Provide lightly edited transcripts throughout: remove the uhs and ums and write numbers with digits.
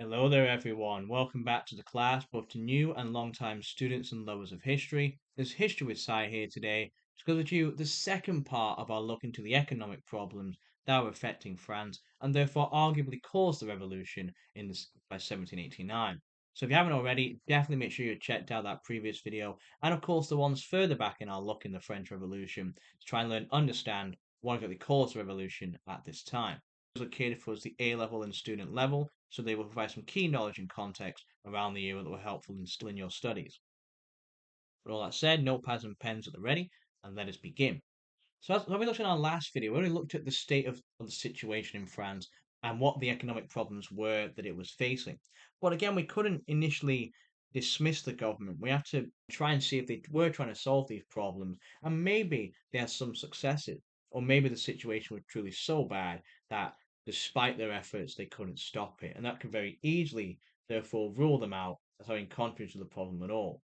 Hello there, everyone. Welcome back to the class, both to new and long-time students and lovers of history. There's History with Sai here today to go with you the second part of our look into the economic problems that were affecting France and therefore arguably caused the revolution by 1789. So if you haven't already, definitely make sure you checked out that previous video and of course the ones further back in our look in the French Revolution to try and understand what exactly caused the revolution at this time. Located for us the A level and student level, so they will provide some key knowledge and context around the era that were helpful in still in your studies. With all that said, notepads and pens at the ready, and let us begin. So as when we looked at our last video, we already looked at the state of the situation in France and what the economic problems were that it was facing. But again, we couldn't initially dismiss the government. We have to try and see if they were trying to solve these problems, and maybe they had some successes, or maybe the situation was truly so bad that despite their efforts, they couldn't stop it, and that can very easily, therefore, rule them out as having contributed to the problem at all.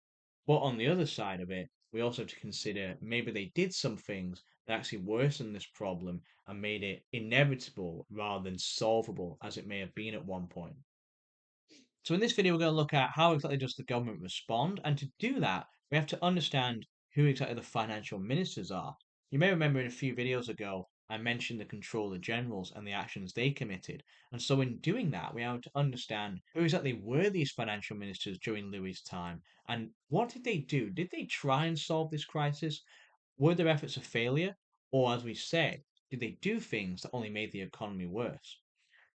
But on the other side of it, we also have to consider maybe they did some things that actually worsened this problem and made it inevitable rather than solvable as it may have been at one point. So in this video, we're going to look at how exactly does the government respond, and to do that, we have to understand who exactly the financial ministers are. You may remember in a few videos ago, I mentioned the controller generals and the actions they committed. And so in doing that, we have to understand who exactly were these financial ministers during Louis's time, and what did they do? Did they try and solve this crisis? Were their efforts a failure? Or, as we said, did they do things that only made the economy worse?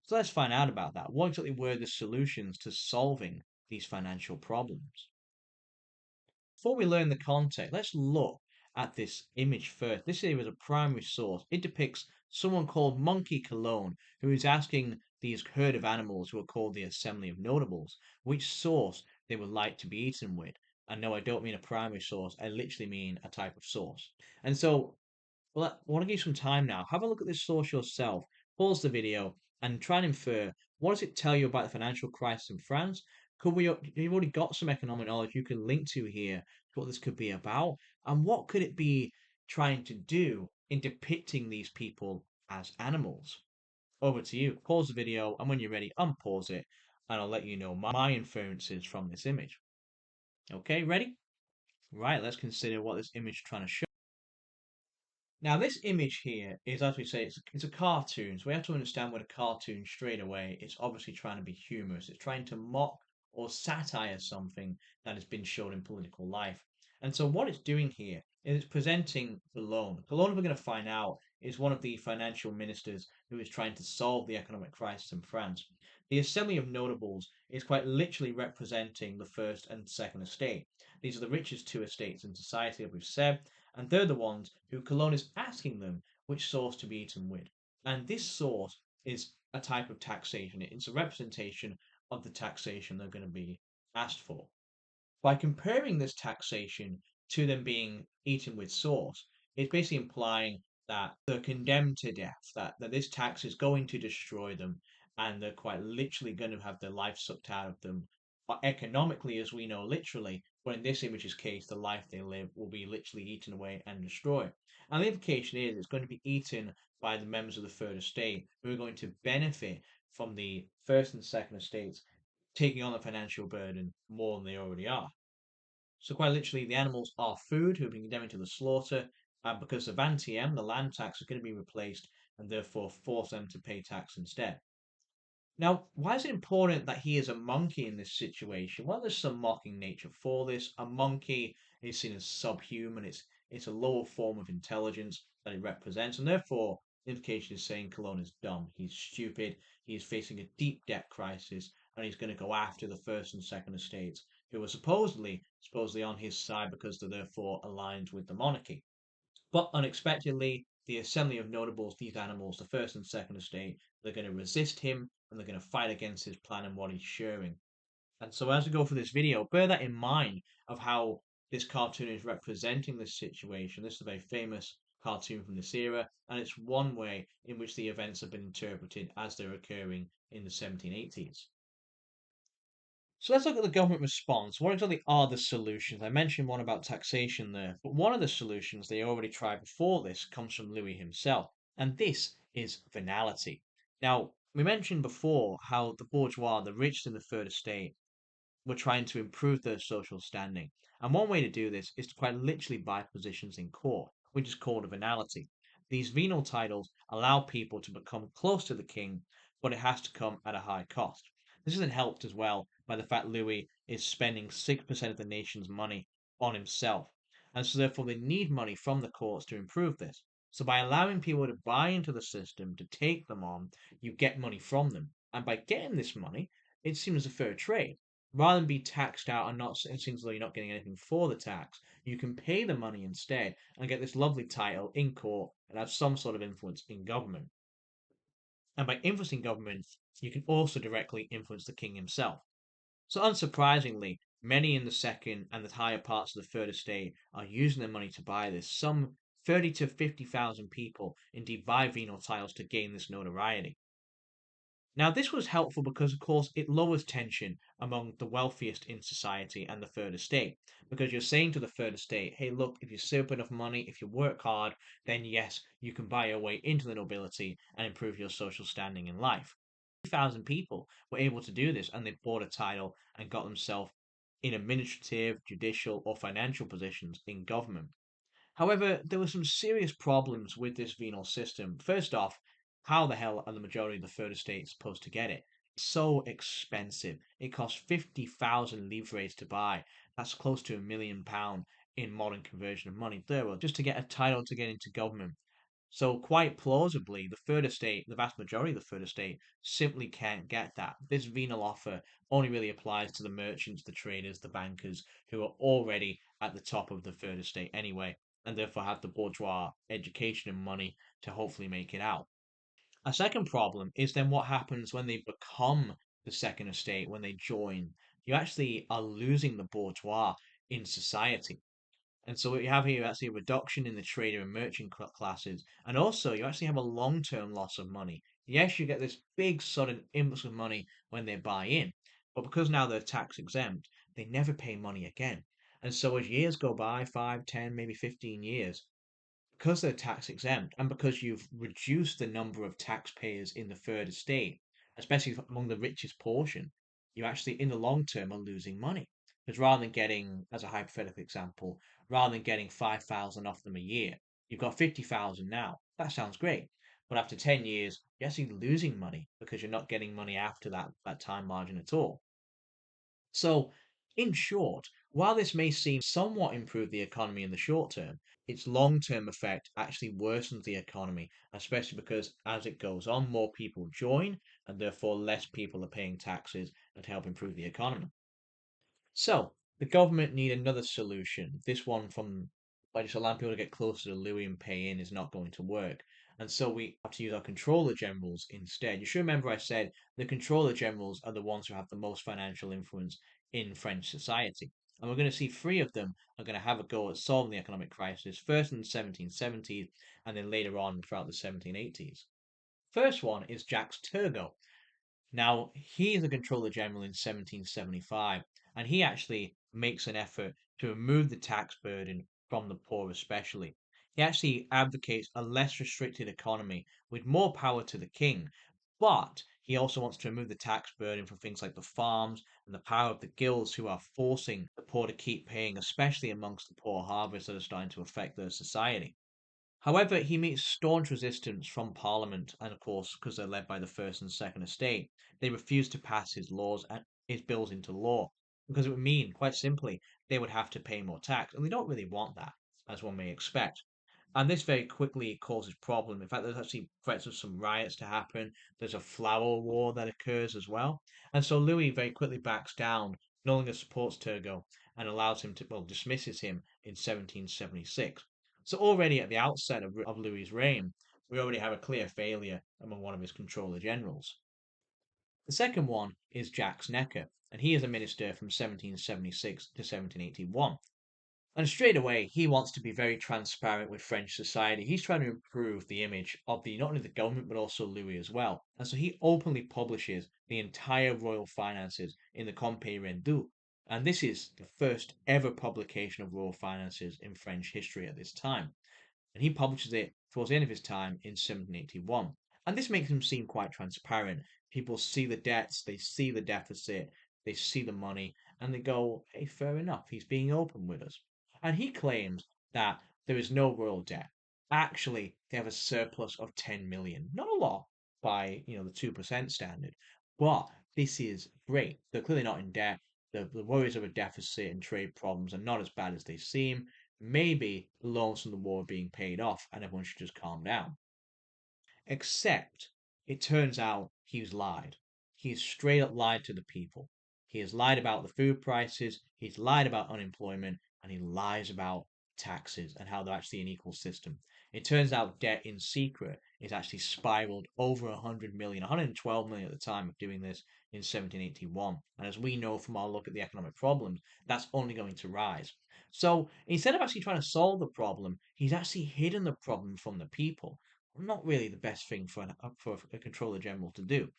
So let's find out about that. What exactly were the solutions to solving these financial problems? Before we learn the context, let's look at this image first. This here is a primary source. It depicts someone called Monkey Cologne, who is asking these herd of animals, who are called the Assembly of Notables, which sauce they would like to be eaten with. And no, I don't mean a primary source. I literally mean a type of sauce. And so well, I want to give you some time now. Have a look at this source yourself. Pause the video and try and infer what does it tell you about the financial crisis in France? You've already got some economic knowledge you can link to here to what this could be about, and what could it be trying to do in depicting these people as animals? Over to you. Pause the video, and when you're ready, unpause it, and I'll let you know my inferences from this image. Okay, ready? Right, let's consider what this image is trying to show. Now, this image here is, as we say, it's a cartoon. So we have to understand with a cartoon straight away, it's obviously trying to be humorous. It's trying to mock or satire something that has been shown in political life. And so what it's doing here is it's presenting Cologne. Cologne, we're going to find out, is one of the financial ministers who is trying to solve the economic crisis in France. The Assembly of Notables is quite literally representing the first and second estate. These are the richest two estates in society, as we've said, and they're the ones who Cologne is asking them which sauce to be eaten with. And this sauce is a type of taxation. It's a representation of the taxation they're going to be asked for. By comparing this taxation to them being eaten with sauce, it's basically implying that they're condemned to death, that this tax is going to destroy them, and they're quite literally going to have their life sucked out of them. But economically, as we know, literally, but in this image's case, the life they live will be literally eaten away and destroyed. And the implication is it's going to be eaten by the members of the third estate who are going to benefit from the first and second estates taking on the financial burden more than they already are. So quite literally, the animals are food who have been condemned to the slaughter, and because of Antiem, the land tax is going to be replaced, and therefore force them to pay tax instead. Now, why is it important that he is a monkey in this situation? Well, there's some mocking nature for this. A monkey is seen as subhuman. It's a lower form of intelligence that it represents, and therefore the implication is saying Cologne is dumb. He's stupid. He's facing a deep debt crisis, and he's going to go after the first and second estates, who are supposedly on his side because they're therefore aligned with the monarchy. But unexpectedly, the assembly of notables, these animals, the first and second estate, they're going to resist him and they're going to fight against his plan and what he's sharing. And so as we go through this video, bear that in mind of how this cartoon is representing this situation. This is a very famous cartoon from this era, and it's one way in which the events have been interpreted as they're occurring in the 1780s. So let's look at the government response. What exactly are the solutions? I mentioned one about taxation there, but one of the solutions they already tried before this comes from Louis himself, and this is venality. Now, We mentioned before how the bourgeois, the rich in the third estate, were trying to improve their social standing. And one way to do this is to quite literally buy positions in court, which is called a venality. These venal titles allow people to become close to the king, but it has to come at a high cost. This isn't helped as well by the fact Louis is spending 6% of the nation's money on himself. And so therefore they need money from the courts to improve this. So by allowing people to buy into the system, to take them on, you get money from them. And by getting this money, it seems a fair trade rather than be taxed out and not it seems as though you're not getting anything for the tax, you can pay the money instead and get this lovely title in court and have some sort of influence in government. And by influencing government, you can also directly influence the king himself. So unsurprisingly, many in the second and the higher parts of the third estate are using their money to buy this. Some 30 to 50,000 people indeed buy venal titles to gain this notoriety. Now, this was helpful because, of course, it lowers tension among the wealthiest in society and the third estate. Because you're saying to the third estate, hey, look, if you save up enough money, if you work hard, then yes, you can buy your way into the nobility and improve your social standing in life. 1,000 people were able to do this and they bought a title and got themselves in administrative, judicial, or financial positions in government. However, there were some serious problems with this venal system. First off, how the hell are the majority of the third estate supposed to get it? It's so expensive. It costs 50,000 livres to buy. That's close to £1 million in modern conversion of money. There, well, just to get a title to get into government. So quite plausibly, the third estate, the vast majority of the third estate, simply can't get that. This venal offer only really applies to the merchants, the traders, the bankers, who are already at the top of the third estate anyway, and therefore have the bourgeois education and money to hopefully make it out. A second problem is then what happens when they become the second estate, when they join. You actually are losing the bourgeois in society. And so what you have here, actually a reduction in the trader and merchant classes, and also you actually have a long-term loss of money. Yes, you get this big sudden influx of money when they buy in, but because now they're tax exempt, they never pay money again. And so as years go by, 5, 10, maybe 15 years, because they're tax exempt and because you've reduced the number of taxpayers in the third estate, especially among the richest portion, you actually, in the long term, are losing money. Because rather than getting, as a hypothetical example, rather than getting 5,000 off them a year, you've got 50,000 now. That sounds great. But after 10 years, you're actually losing money because you're not getting money after that time margin at all. So, in short, while this may seem somewhat improve the economy in the short term, its long-term effect actually worsens the economy, especially because as it goes on, more people join, and therefore less people are paying taxes and help improve the economy. So, the government need another solution. This one from by just allowing people to get closer to Louis and pay in is not going to work. And so we have to use our controller generals instead. You should remember I said the controller generals are the ones who have the most financial influence in French society. And we're going to see three of them are going to have a go at solving the economic crisis, first in the 1770s and then later on throughout the 1780s. First one is Jacques Turgot. Now, he is a controller general in 1775, and he actually makes an effort to remove the tax burden from the poor, especially. He actually advocates a less restricted economy with more power to the king, but he also wants to remove the tax burden from things like the farms and the power of the guilds who are forcing the poor to keep paying, especially amongst the poor harvests that are starting to affect their society. However, he meets staunch resistance from Parliament, and of course, because they're led by the First and Second Estate, they refuse to pass his laws and his bills into law because it would mean, quite simply, they would have to pay more tax, and they don't really want that, as one may expect. And this very quickly causes problem. In fact, there's actually threats of some riots to happen. There's a flower war that occurs as well. And so Louis very quickly backs down, no longer supports Turgot, and allows him to, well, dismisses him in 1776. So already at the outset of Louis's reign, we already have a clear failure among one of his controller generals. The second one is Jacques Necker, and he is a minister from 1776 to 1781. And straight away, he wants to be very transparent with French society. He's trying to improve the image of the not only the government but also Louis as well. And so he openly publishes the entire royal finances in the Compte Rendu. And this is the first ever publication of royal finances in French history at this time. And he publishes it towards the end of his time in 1781. And this makes him seem quite transparent. People see the debts, they see the deficit, they see the money, and they go, hey, fair enough, he's being open with us. And he claims that there is no royal debt. Actually, they have a surplus of 10 million. Not a lot by, the 2% standard, but this is great. They're clearly not in debt. The worries of a deficit and trade problems are not as bad as they seem. Maybe the loans from the war are being paid off and everyone should just calm down. Except it turns out he's lied. He's straight up lied to the people. He has lied about the food prices, he's lied about unemployment, and he lies about taxes and how they're actually an equal system. It turns out debt in secret is actually spiraled over 100 million, 112 million at the time of doing this in 1781. And as we know from our look at the economic problems, that's only going to rise. So instead of actually trying to solve the problem, he's actually hidden the problem from the people. Not really the best thing for a controller general to do.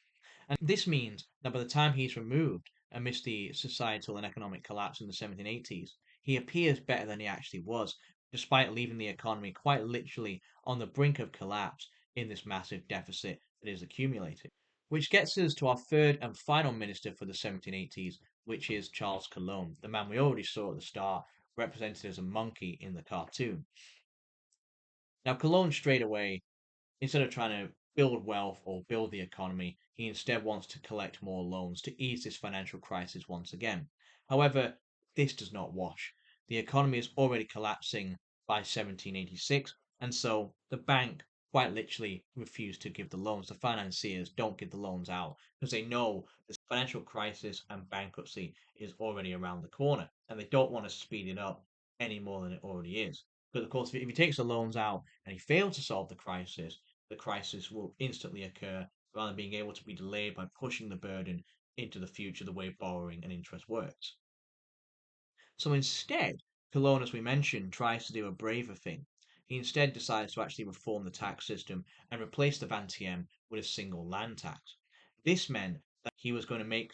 And this means that by the time he's removed amidst the societal and economic collapse in the 1780s, he appears better than he actually was, despite leaving the economy quite literally on the brink of collapse in this massive deficit that is accumulated. Which gets us to our third and final minister for the 1780s, which is Charles Calonne, the man we already saw at the start, represented as a monkey in the cartoon. Now, Calonne straight away, instead of trying to build wealth or build the economy, he instead wants to collect more loans to ease this financial crisis once again. However, this does not wash. The economy is already collapsing by 1786, and so the bank quite literally refused to give the loans. The financiers don't give the loans out because they know the financial crisis and bankruptcy is already around the corner, and they don't want to speed it up any more than it already is. But of course, if he takes the loans out and he fails to solve the crisis will instantly occur rather than being able to be delayed by pushing the burden into the future the way borrowing and interest works. So instead, Cologne, as we mentioned, tries to do a braver thing. He instead decides to actually reform the tax system and replace the Vingtieme with a single land tax. This meant that he was going to make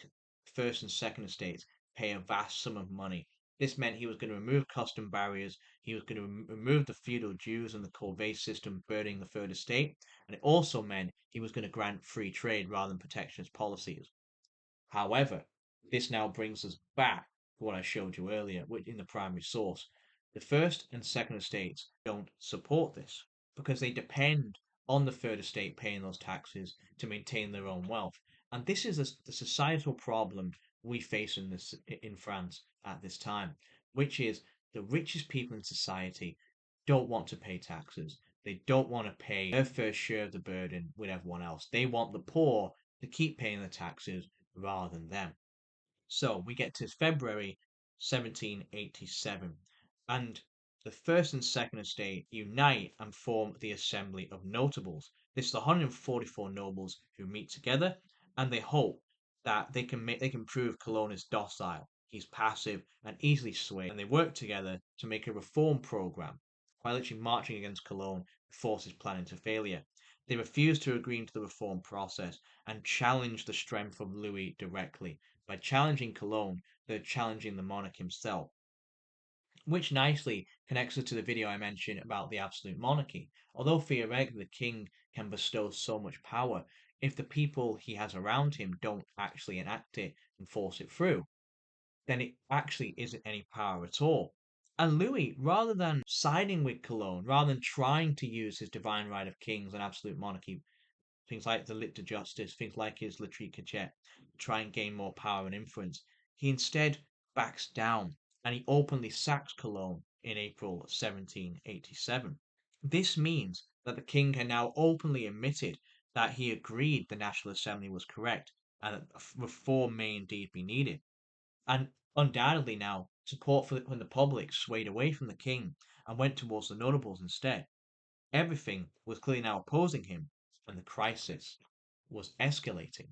first and second estates pay a vast sum of money. This meant he was going to remove custom barriers, he was going to remove the feudal dues and the corvée system burdening the third estate, and it also meant he was going to grant free trade rather than protectionist policies. However, this now brings us back to what I showed you earlier in the primary source. The first and second estates don't support this because they depend on the third estate paying those taxes to maintain their own wealth. And this is the societal problem we face in France at this time, which is the richest people in society don't want to pay taxes. They don't want to pay their fair share of the burden with everyone else. They want the poor to keep paying the taxes rather than them. So we get to February 1787, and the first and second estate unite and form the Assembly of Notables. This is the 144 nobles who meet together, and they hope that they can prove Cologne is docile, he's passive and easily swayed, and they work together to make a reform program, quite literally marching against Cologne to force his plan into failure. They refuse to agree to the reform process and challenge the strength of Louis directly. By challenging Cologne, they're challenging the monarch himself, which nicely connects us to the video I mentioned about the absolute monarchy. Although theoretically the king can bestow so much power, if the people he has around him don't actually enact it and force it through, then it actually isn't any power at all. And Louis, rather than siding with Cologne, rather than trying to use his divine right of kings and absolute monarchy, things like the lit de justice, things like his Lettre Cachet, try and gain more power and influence. He instead backs down and he openly sacks Cologne in April 1787. This means that the king had now openly admitted that he agreed the National Assembly was correct and that reform may indeed be needed. And undoubtedly now, support from the public swayed away from the king and went towards the notables instead. Everything was clearly now opposing him, and the crisis was escalating.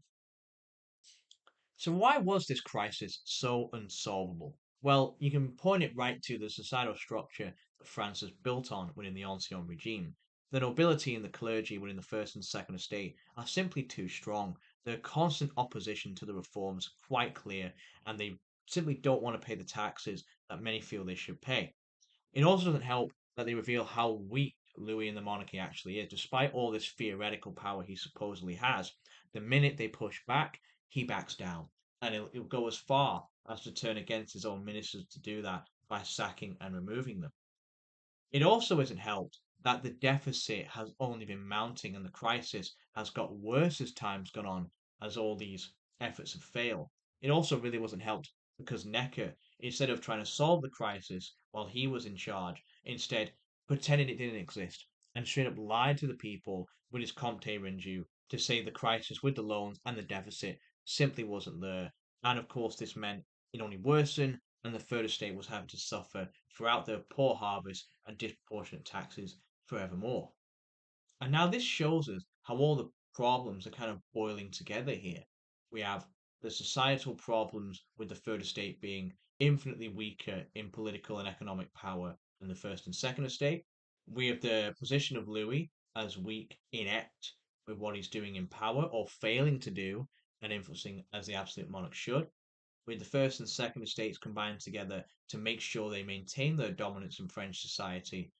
So, why was this crisis so unsolvable? Well, you can point it right to the societal structure that France is built on within the Ancien regime. The nobility and the clergy within the first and second estate are simply too strong. Their constant opposition to the reforms quite clear, and they simply don't want to pay the taxes that many feel they should pay. It also doesn't help that they reveal how weak Louis and the monarchy actually is. Despite all this theoretical power he supposedly has, the minute they push back, he backs down. And he'll go as far as to turn against his own ministers to do that by sacking and removing them. It also isn't helped that the deficit has only been mounting and the crisis has got worse as time's gone on, as all these efforts have failed. It also really wasn't helped because Necker, instead of trying to solve the crisis while he was in charge, instead pretended it didn't exist and straight up lied to the people with his Comte Rendu to say the crisis with the loans and the deficit simply wasn't there. And of course, this meant it only worsened and the third estate was having to suffer throughout their poor harvest and disproportionate taxes forevermore. And now this shows us how all the problems are kind of boiling together here. We have the societal problems with the third estate being infinitely weaker in political and economic power than the first and second estate. We have the position of Louis as weak, inept with what he's doing in power or failing to do and influencing as the absolute monarch should, with the first and second estates combined together to make sure they maintain their dominance in French society,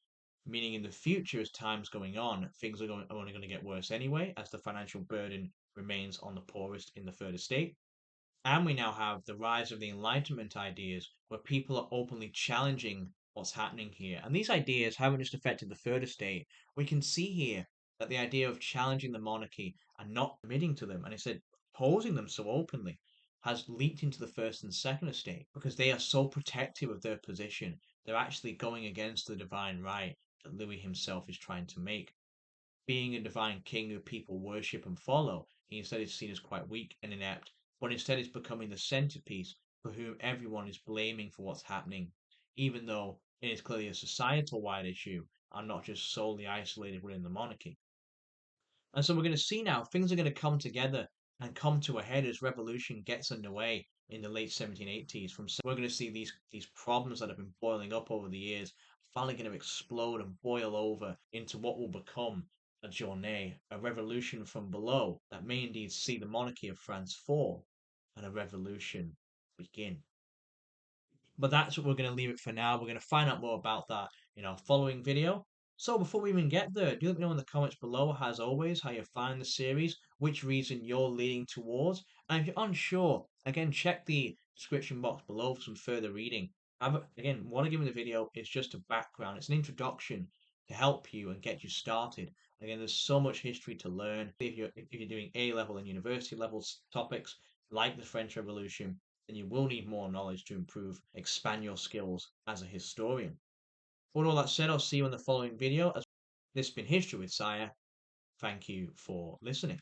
meaning in the future, as time's going on, things are only going to get worse anyway, as the financial burden remains on the poorest in the third estate. And we now have the rise of the Enlightenment ideas, where people are openly challenging what's happening here. And these ideas haven't just affected the third estate. We can see here that the idea of challenging the monarchy and not admitting to them, and instead opposing them so openly, has leaked into the first and second estate because they are so protective of their position. They're actually going against the divine right that Louis himself is trying to make. Being a divine king who people worship and follow, he instead is seen as quite weak and inept, but instead is becoming the centerpiece for whom everyone is blaming for what's happening, even though it is clearly a societal wide issue and not just solely isolated within the monarchy. And so we're going to see now things are going to come together and come to a head as revolution gets underway in the late 1780s. We're going to see these problems that have been boiling up over the years finally going to explode and boil over into what will become a journée, a revolution from below that may indeed see the monarchy of France fall and a revolution begin. But that's what we're going to leave it for now. We're going to find out more about that in our following video. So before we even get there, do let me know in the comments below, as always, how you find the series, which reason you're leaning towards. And if you're unsure, again, check the description box below for some further reading. Again, what I give in the video is just a background. It's an introduction to help you and get you started. Again, there's so much history to learn. If you're doing A-level and university level topics like the French Revolution, then you will need more knowledge to improve, expand your skills as a historian. With all that said, I'll see you in the following video. This has been History with Sire. Thank you for listening.